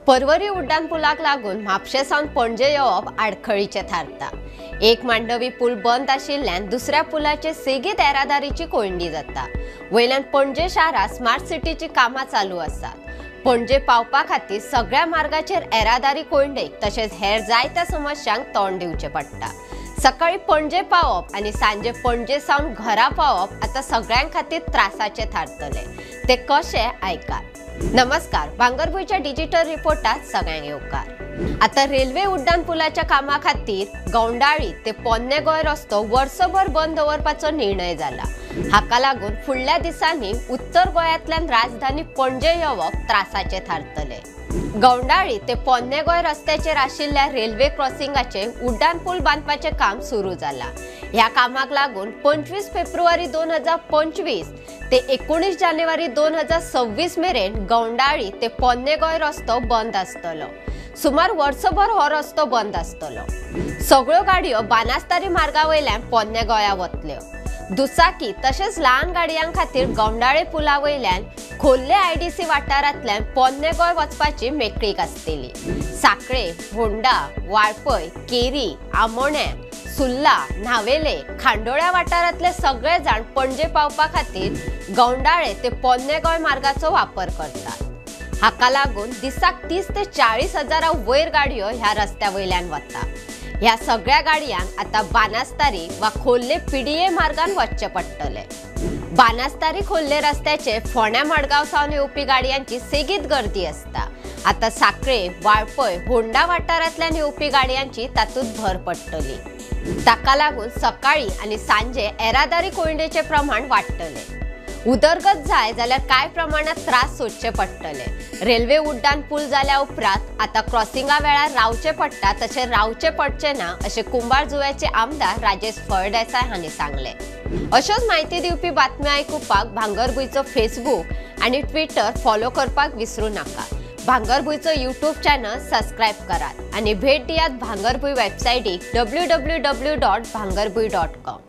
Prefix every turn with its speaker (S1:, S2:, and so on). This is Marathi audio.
S1: परवरी उड्डाणपुलाक लागून म्हापशेंसावन पणजे येवप आडखळीचें थारता। एक मांडवी पूल बंद आशिल्ल्यान दुसऱ्या पुलाचे सेगीत येरादारीची कोंडी जाता। वयल्यान पणजे शारात स्मार्ट सिटीची कामां चालू आसात। पणजे पावपा खातीर सगळ्या मार्गाचेर येरादारी कोंडेक तशेंच हेर जायत्या समस्यांक तोंड दिवचें पडटा। सकाळी पणजे पावप आणि सांजे पणजे सावन घरा पावप आता सगळ्यांक खातीर त्रासाचे थारतले। ते कशे आयकात। नमस्कार, भांगरभूंयच्या डिजिटल रिपोर्टात सगळ्यांक येवकार। आता रेल्वे उड्डाण पुलाच्या कामा खातीर गौंडाळी ते पोन्ने गोंय रस्तो वर्सभर बंद दवरपाचो निर्णय जाला। हाका लागून फुडल्या दिसांनी उत्तर गोंयांतल्यान राजधानी पणजे येवप त्रासाचे थारतले। गौंडाळी ते पोन्ने गोंय रस्त्याचेर आशिल्ल्या रेल्वे क्रॉसिंगाचे उड्डाण पूल बांदपाचे काम सुरू जाला। ह्या कामाक लागून 25 फेब्रुवारी 2025 ते 19 जानेवारी 2026 मेरेन गौंडाळी ते पोन्ने गोंय रस्तो बंद आसतलो। सुमार वर्सभर हो रस्तो बंद आसतलो। सगळ्यो गाडयो बानासतारी मार्गावयल्यान पोन्ने गोंया वतल्यो। दुचाकी तशेंच ल्हान गाडयांक खातीर गौंडाळे पुला वयल्यान खोल्ले आयडीसी वाठारांतल्यान पोन्ने गोंय वचपाची मेकळीक आसतली। साखळे, होंडा, वाळपय, केरी, आमोणे, सुल्ला, न्हावेले, खांडोळ्या वाठारांतले सगळे जाण पणजे पावपा खातीर गौंडाळे ते पोन्ने गोंय मार्गाचो वापर करतात। हाका लागून दिसाक 30 ते 40 हजारा वयर गाडयो ह्या रस्त्या वयल्यान वता। ह्या सगळ्या गाडयांक आता बानासतारी वा खोल्ले पीडीए मार्गान वचचे पडटले। बानासतारी खोल्ले रस्त्याचे फोंड्या मडगांव सावन येवपी गाडयांची सेगीत गर्दी असता। आता साखळे, वाळपय, होंडा वाठारांतल्यान येवपी गाडयांची तातूंत भर पडटली। ताका लागून सकाळी आणि सांजे येरादारी कोंडेचे प्रमाण वाडटले। उदरगत जाय जाल्यार काय प्रमाणात त्रास सोसचे पडटले। रेल्वे उड्डाण पूल जाल्या उपरांत आता क्रॉसिंगा वेळार रावचे पडटा तशें रावचे पडचे ना अशें कुंभार जुव्याचे आमदार राजेश फळदेसाय हांणी सांगले। अश्योच म्हायती दिवपी बातम्यो आयकुपाक भांगरभूंयचो फेसबूक आणि ट्विटर फॉलो करपाक विसरू नाका। भांगरभूंयचो यूट्यूब चॅनल सबस्क्रायब करात आणि भेट दियात भांगरभूंय वेबसायटीक www.bhangarбуй.com।